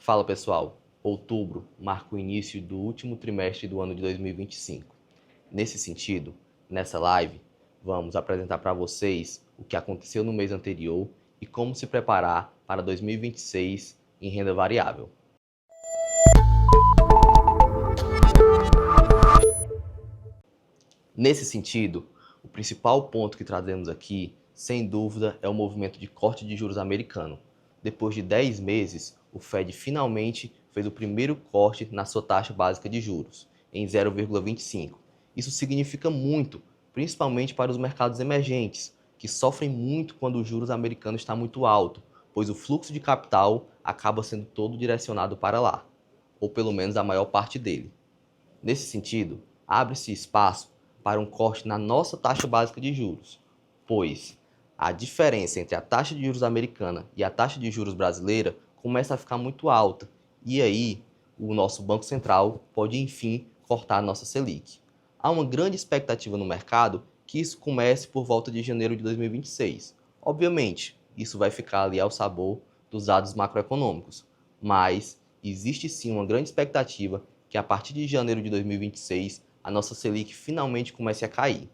Fala pessoal, outubro marca o início do último trimestre do ano de 2025. Nesse sentido, nessa live, vamos apresentar para vocês o que aconteceu no mês anterior e como se preparar para 2026 em renda variável. Nesse sentido, o principal ponto que trazemos aqui, sem dúvida, é o movimento de corte de juros americano. Depois de 10 meses, o Fed finalmente fez o primeiro corte na sua taxa básica de juros, em 0,25. Isso significa muito, principalmente para os mercados emergentes, que sofrem muito quando o juros americano está muito alto, pois o fluxo de capital acaba sendo todo direcionado para lá, ou pelo menos a maior parte dele. Nesse sentido, abre-se espaço para um corte na nossa taxa básica de juros, pois a diferença entre a taxa de juros americana e a taxa de juros brasileira começa a ficar muito alta, e aí o nosso Banco Central pode, enfim, cortar a nossa Selic. Há uma grande expectativa no mercado que isso comece por volta de janeiro de 2026. Obviamente, isso vai ficar ali ao sabor dos dados macroeconômicos, mas existe sim uma grande expectativa que a partir de janeiro de 2026 a nossa Selic finalmente comece a cair.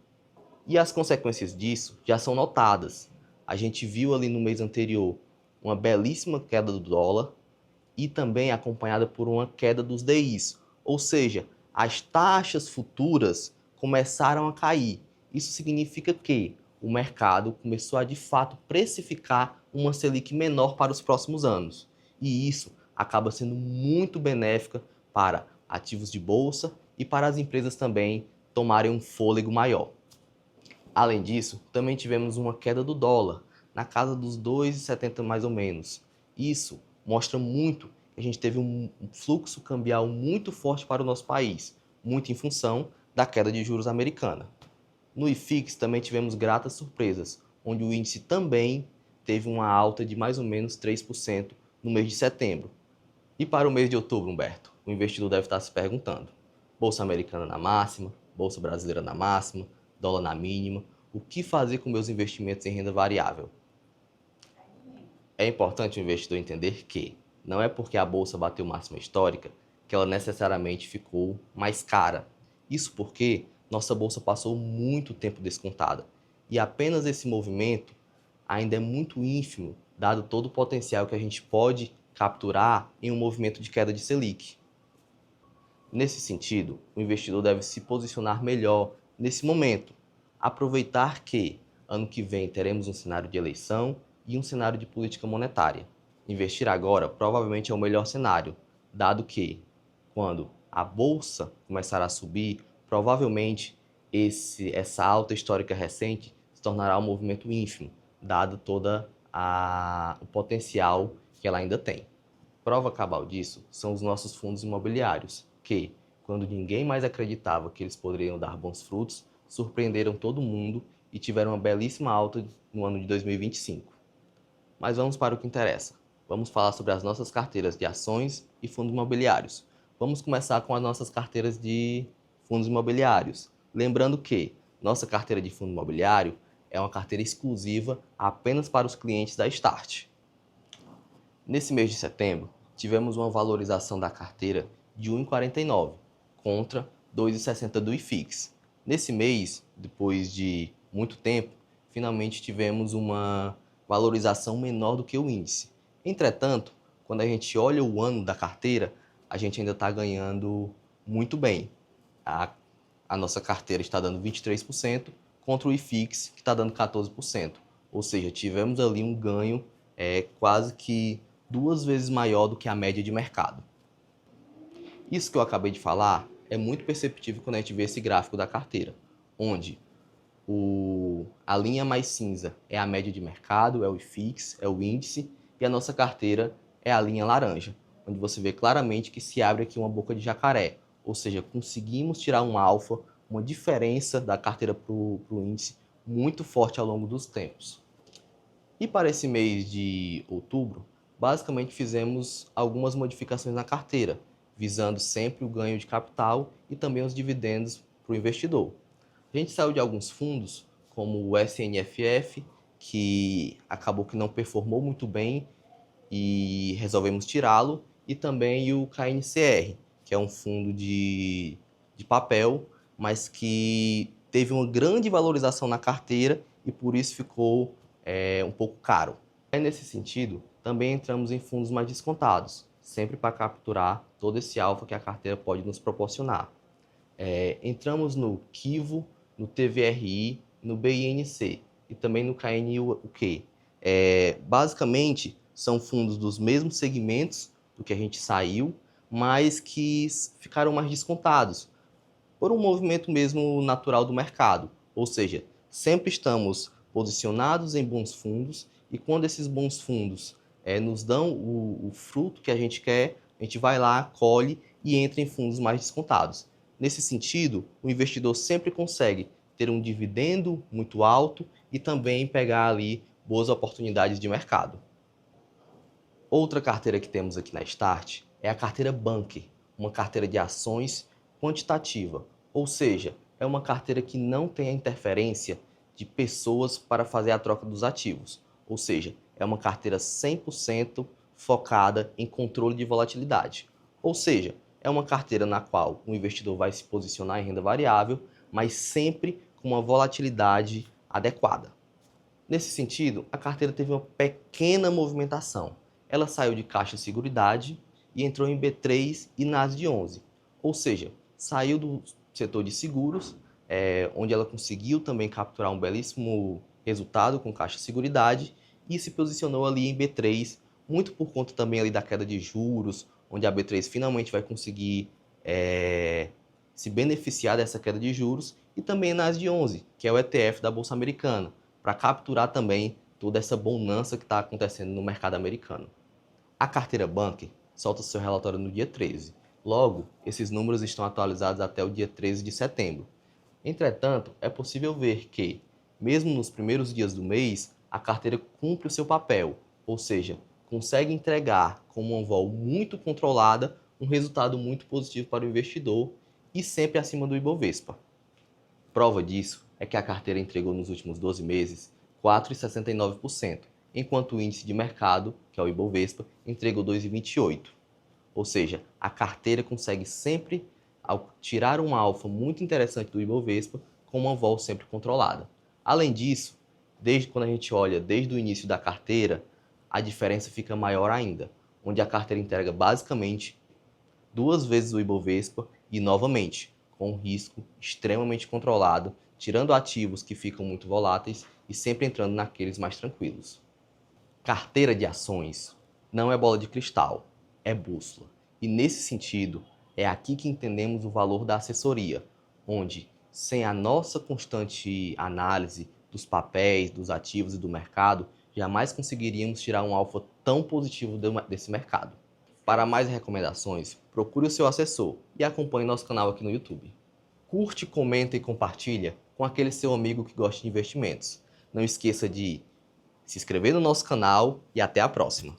E as consequências disso já são notadas. A gente viu ali no mês anterior uma belíssima queda do dólar e também acompanhada por uma queda dos DIs, ou seja, as taxas futuras começaram a cair. Isso significa que o mercado começou a de fato precificar uma Selic menor para os próximos anos. E isso acaba sendo muito benéfica para ativos de bolsa e para as empresas também tomarem um fôlego maior. Além disso, também tivemos uma queda do dólar, na casa dos 2,70 mais ou menos. Isso mostra muito que a gente teve um fluxo cambial muito forte para o nosso país, muito em função da queda de juros americana. No IFIX também tivemos gratas surpresas, onde o índice também teve uma alta de mais ou menos 3% no mês de setembro. E para o mês de outubro, Humberto, o investidor deve estar se perguntando: Bolsa americana na máxima, Bolsa brasileira na máxima, dólar na mínima, o que fazer com meus investimentos em renda variável? É importante o investidor entender que não é porque a bolsa bateu máxima histórica que ela necessariamente ficou mais cara. Isso porque nossa bolsa passou muito tempo descontada e apenas esse movimento ainda é muito ínfimo, dado todo o potencial que a gente pode capturar em um movimento de queda de Selic. Nesse sentido, o investidor deve se posicionar melhor nesse momento, aproveitar que ano que vem teremos um cenário de eleição e um cenário de política monetária. Investir agora provavelmente é o melhor cenário, dado que, quando a bolsa começar a subir, provavelmente essa alta histórica recente se tornará um movimento ínfimo, dado todo o potencial que ela ainda tem. Prova cabal disso são os nossos fundos imobiliários, que, quando ninguém mais acreditava que eles poderiam dar bons frutos, surpreenderam todo mundo e tiveram uma belíssima alta no ano de 2025. Mas vamos para o que interessa. Vamos falar sobre as nossas carteiras de ações e fundos imobiliários. Vamos começar com as nossas carteiras de fundos imobiliários. Lembrando que nossa carteira de fundo imobiliário é uma carteira exclusiva apenas para os clientes da Start. Nesse mês de setembro, tivemos uma valorização da carteira de 1,49 contra 2,60 do IFIX. Nesse mês, depois de muito tempo, finalmente tivemos uma valorização menor do que o índice. Entretanto, quando a gente olha o ano da carteira, a gente ainda está ganhando muito bem. A nossa carteira está dando 23% contra o IFIX, que está dando 14%. Ou seja, tivemos ali um ganho quase que 2 vezes maior do que a média de mercado. Isso que eu acabei de falar é muito perceptível quando a gente vê esse gráfico da carteira, onde a linha mais cinza é a média de mercado, é o IFIX, é o índice, e a nossa carteira é a linha laranja, onde você vê claramente que se abre aqui uma boca de jacaré, ou seja, conseguimos tirar um alfa, uma diferença da carteira para o índice muito forte ao longo dos tempos. E para esse mês de outubro, basicamente fizemos algumas modificações na carteira, visando sempre o ganho de capital e também os dividendos para o investidor. A gente saiu de alguns fundos, como o SNFF, que acabou que não performou muito bem e resolvemos tirá-lo, e também o KNCR, que é um fundo de papel, mas que teve uma grande valorização na carteira e por isso ficou um pouco caro. Nesse sentido, também entramos em fundos mais descontados, sempre para capturar todo esse alfa que a carteira pode nos proporcionar. Entramos no Kivo, no TVRI, no BINC e também no KNUQ. Basicamente, são fundos dos mesmos segmentos do que a gente saiu, mas que ficaram mais descontados, por um movimento mesmo natural do mercado. Ou seja, sempre estamos posicionados em bons fundos e quando esses bons fundos nos dão o fruto que a gente quer, a gente vai lá, colhe e entra em fundos mais descontados. Nesse sentido, o investidor sempre consegue ter um dividendo muito alto e também pegar ali boas oportunidades de mercado. Outra carteira que temos aqui na Start é a carteira Bunker, uma carteira de ações quantitativa, ou seja, é uma carteira que não tem a interferência de pessoas para fazer a troca dos ativos, ou seja, é uma carteira 100% focada em controle de volatilidade, ou seja, é uma carteira na qual o investidor vai se posicionar em renda variável, mas sempre com uma volatilidade adequada. Nesse sentido, a carteira teve uma pequena movimentação. Ela saiu de Caixa Seguridade e entrou em B3 e NASD 11. Ou seja, saiu do setor de seguros, onde ela conseguiu também capturar um belíssimo resultado com Caixa Seguridade e se posicionou ali em B3, muito por conta também ali da queda de juros, onde a B3 finalmente vai conseguir se beneficiar dessa queda de juros, e também NASD 11, que é o ETF da Bolsa Americana, para capturar também toda essa bonança que está acontecendo no mercado americano. A carteira Bunker solta seu relatório no dia 13. Logo, esses números estão atualizados até o dia 13 de setembro. Entretanto, é possível ver que, mesmo nos primeiros dias do mês, a carteira cumpre o seu papel, ou seja, consegue entregar com uma vol muito controlada um resultado muito positivo para o investidor e sempre acima do Ibovespa. Prova disso é que a carteira entregou nos últimos 12 meses 4,69%, enquanto o índice de mercado, que é o Ibovespa, entregou 2,28%. Ou seja, a carteira consegue sempre tirar um alfa muito interessante do Ibovespa com uma vol sempre controlada. Além disso, desde quando a gente olha desde o início da carteira, a diferença fica maior ainda, onde a carteira entrega basicamente 2 vezes o Ibovespa e, novamente, com um risco extremamente controlado, tirando ativos que ficam muito voláteis e sempre entrando naqueles mais tranquilos. Carteira de ações não é bola de cristal, é bússola. E nesse sentido, é aqui que entendemos o valor da assessoria, onde, sem a nossa constante análise dos papéis, dos ativos e do mercado, jamais conseguiríamos tirar um alfa tão positivo desse mercado. Para mais recomendações, procure o seu assessor e acompanhe nosso canal aqui no YouTube. Curte, comenta e compartilha com aquele seu amigo que gosta de investimentos. Não esqueça de se inscrever no nosso canal e até a próxima!